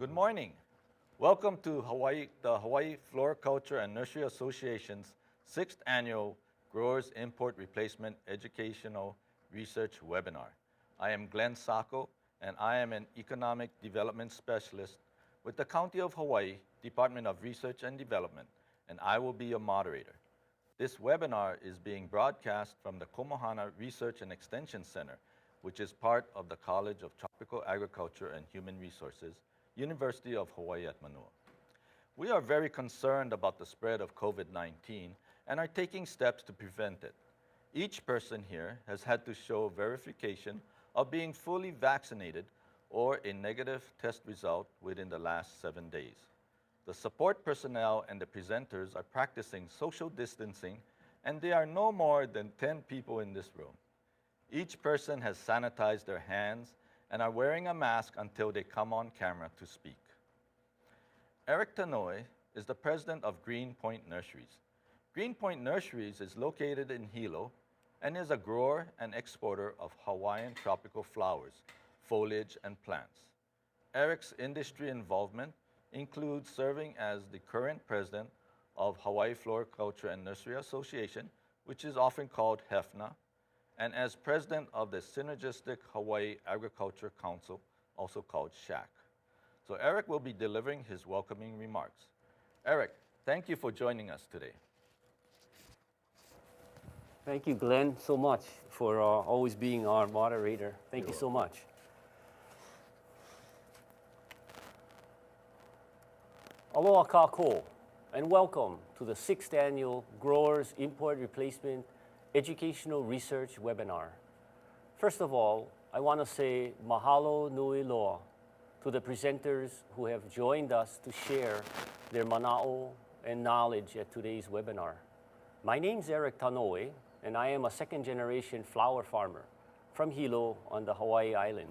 Good morning. Welcome to the Hawaii Floriculture and Nursery Association's 6th Annual Growers Import Replacement Educational Research Webinar. I am Glenn Sacco, and I am an Economic Development Specialist with the County of Hawaii Department of Research and Development, and I will be your moderator. This webinar is being broadcast from the Komohana Research and Extension Center, which is part of the College of Tropical Agriculture and Human Resources, University of Hawaii at Manoa. We are very concerned about the spread of COVID-19 and are taking steps to prevent it. Each person here has had to show verification of being fully vaccinated or a negative test result within the last 7 days. The support personnel and the presenters are practicing social distancing, and there are no more than 10 people in this room. Each person has sanitized their hands and are wearing a mask until they come on camera to speak. Eric Tanouye is the president of Greenpoint Nurseries. Greenpoint Nurseries is located in Hilo and is a grower and exporter of Hawaiian tropical flowers, foliage, and plants. Eric's industry involvement includes serving as the current president of Hawaii Floriculture and Nursery Association, which is often called HFNA, and as president of the Synergistic Hawaii Agriculture Council, also called SHAC. So Eric will be delivering his welcoming remarks. Eric, thank you for joining us today. Thank you, Glenn, so much for always being our moderator. Thank you so much. Aloha kako, and welcome to the 6th Annual Growers Import Replacement Educational Research Webinar. First of all, I want to say mahalo nui loa to the presenters who have joined us to share their mana'o and knowledge at today's webinar. My name's Eric Tanouye, and I am a second-generation flower farmer from Hilo on the Hawaii Island.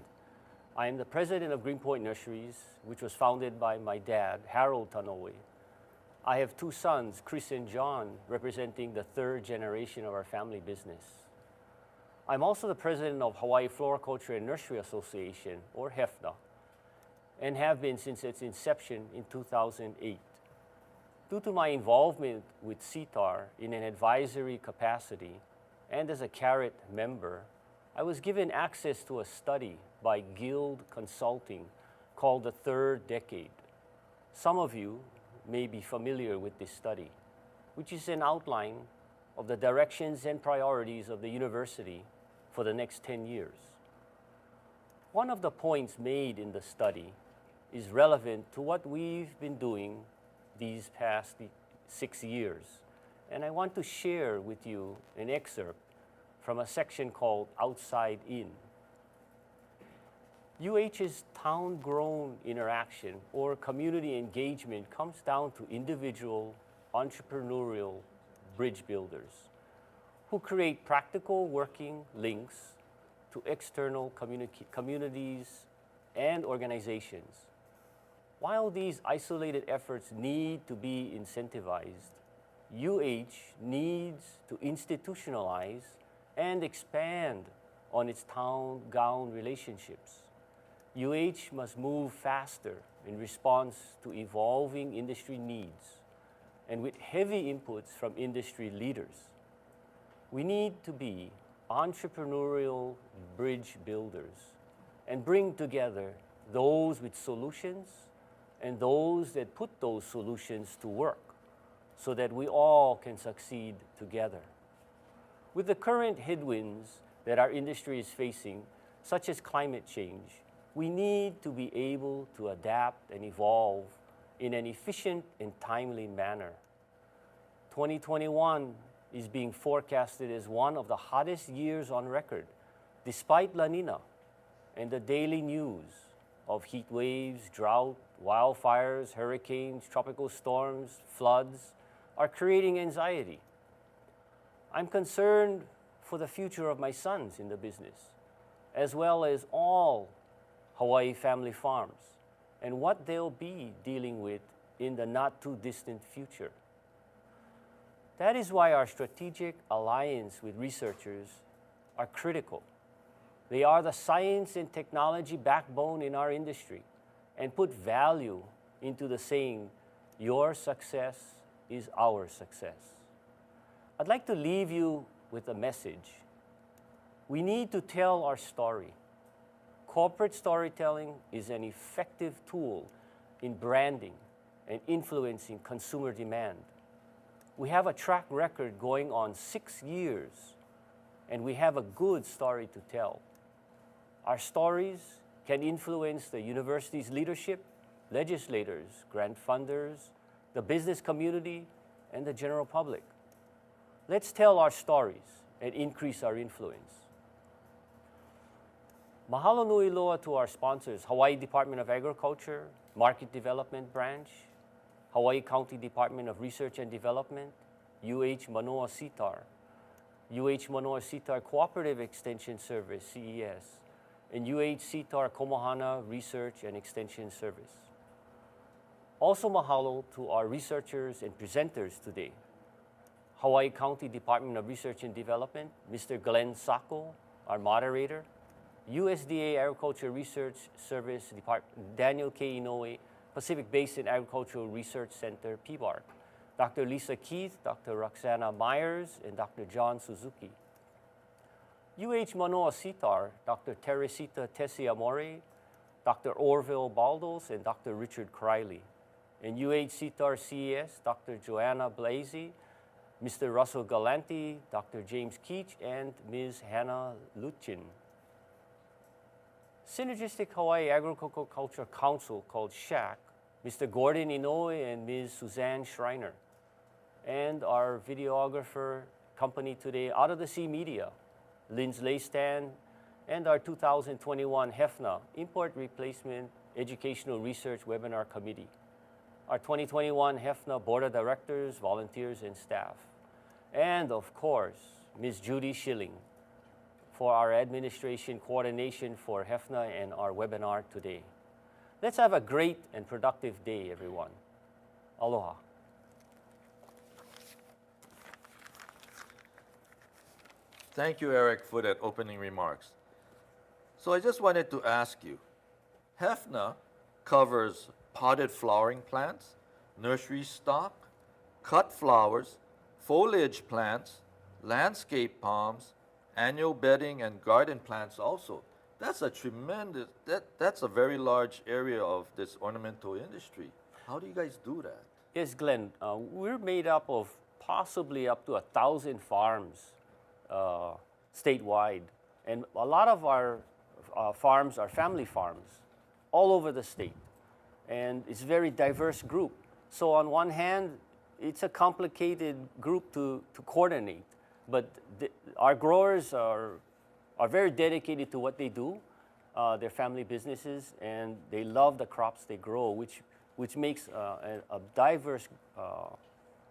I am the president of Greenpoint Nurseries, which was founded by my dad, Harold Tanouye. I have 2 sons, Chris and John, representing the 3rd generation of our family business. I'm also the president of Hawaii Floriculture and Nursery Association, or HFNA, and have been since its inception in 2008. Due to my involvement with CTAHR in an advisory capacity and as a CARET member, I was given access to a study by Guild Consulting called The Third Decade. Some of you may be familiar with this study, which is an outline of the directions and priorities of the university for the next 10 years. One of the points made in the study is relevant to what we've been doing these past 6 years, and I want to share with you an excerpt from a section called Outside In. UH's town-grown interaction or community engagement comes down to individual, entrepreneurial bridge builders who create practical working links to external communities and organizations. While these isolated efforts need to be incentivized, UH needs to institutionalize and expand on its town-gown relationships. UH must move faster in response to evolving industry needs and with heavy inputs from industry leaders. We need to be entrepreneurial bridge builders and bring together those with solutions and those that put those solutions to work so that we all can succeed together. With the current headwinds that our industry is facing, such as climate change, we need to be able to adapt and evolve in an efficient and timely manner. 2021 is being forecasted as one of the hottest years on record, despite La Nina and the daily news of heat waves, drought, wildfires, hurricanes, tropical storms, floods are creating anxiety. I'm concerned for the future of my sons in the business, as well as all Hawaii family farms, and what they'll be dealing with in the not too distant future. That is why our strategic alliance with researchers are critical. They are the science and technology backbone in our industry, and put value into the saying, your success is our success. I'd like to leave you with a message. We need to tell our story. Corporate storytelling is an effective tool in branding and influencing consumer demand. We have a track record going on 6 years, and we have a good story to tell. Our stories can influence the university's leadership, legislators, grant funders, the business community, and the general public. Let's tell our stories and increase our influence. Mahalo nui loa to our sponsors, Hawaii Department of Agriculture, Market Development Branch, Hawaii County Department of Research and Development, UH-CTAHR, UH-CTAHR Cooperative Extension Service, CES, and UH-CTAHR Komohana Research and Extension Service. Also mahalo to our researchers and presenters today. Hawaii County Department of Research and Development, Mr. Glenn Sacco, our moderator, USDA Agriculture Research Service, Daniel K. Inoue, Pacific Basin Agricultural Research Center, PBARC, Dr. Lisa Keith, Dr. Roxana Myers, and Dr. John Suzuki. UH-CTAHR, Dr. Teresita Tessiamore, Dr. Orville Baldos, and Dr. Richard Criley. And UH-CTAHR CES, Dr. Joanna Blasey, Mr. Russell Galanti, Dr. James Keach, and Ms. Hannah Luchin. Synergistic Hawaii Agriculture Council, called SHAC, Mr. Gordon Inoue and Ms. Suzanne Schreiner. And our videographer company today, Out of the Sea Media, Lindsley Stan, and our 2021 HFNA, Import Replacement Educational Research Webinar Committee. Our 2021 HFNA Board of Directors, volunteers, and staff. And of course, Ms. Judy Schilling for our administration coordination for HFNA and our webinar today. Let's have a great and productive day, everyone. Aloha. Thank you, Eric, for that opening remarks. So I just wanted to ask you, HFNA covers potted flowering plants, nursery stock, cut flowers, foliage plants, landscape palms, annual bedding, and garden plants also. That's a tremendous, that's a very large area of this ornamental industry. How do you guys do that? Yes, Glenn, we're made up of possibly up to 1,000 farms statewide. And a lot of our farms are family farms all over the state. And it's a very diverse group. So on one hand, it's a complicated group to coordinate. But our growers are very dedicated to what they do, their family businesses, and they love the crops they grow, which makes a diverse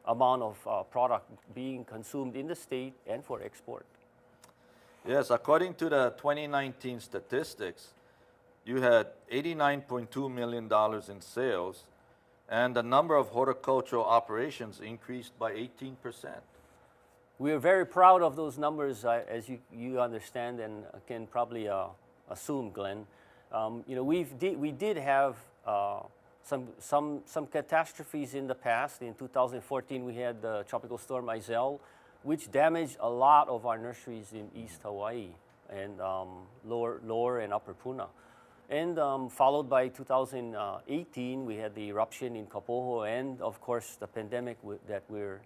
amount of product being consumed in the state and for export. Yes, according to the 2019 statistics, you had $89.2 million in sales, and the number of horticultural operations increased by 18%. We are very proud of those numbers, as you understand and can probably assume, Glenn. We did have some catastrophes in the past. In 2014, we had the tropical storm Iselle, which damaged a lot of our nurseries in East Hawaii and lower and upper Puna. And followed by 2018, we had the eruption in Kapoho and, of course, the pandemic that we're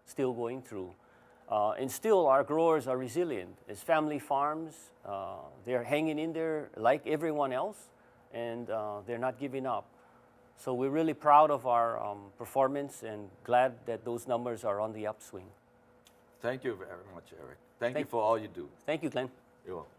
still going through. And still, our growers are resilient. As family farms, they're hanging in there like everyone else, and they're not giving up. So we're really proud of our performance and glad that those numbers are on the upswing. Thank you very much, Eric. Thank you for all you do. Thank you, Glenn. You're welcome.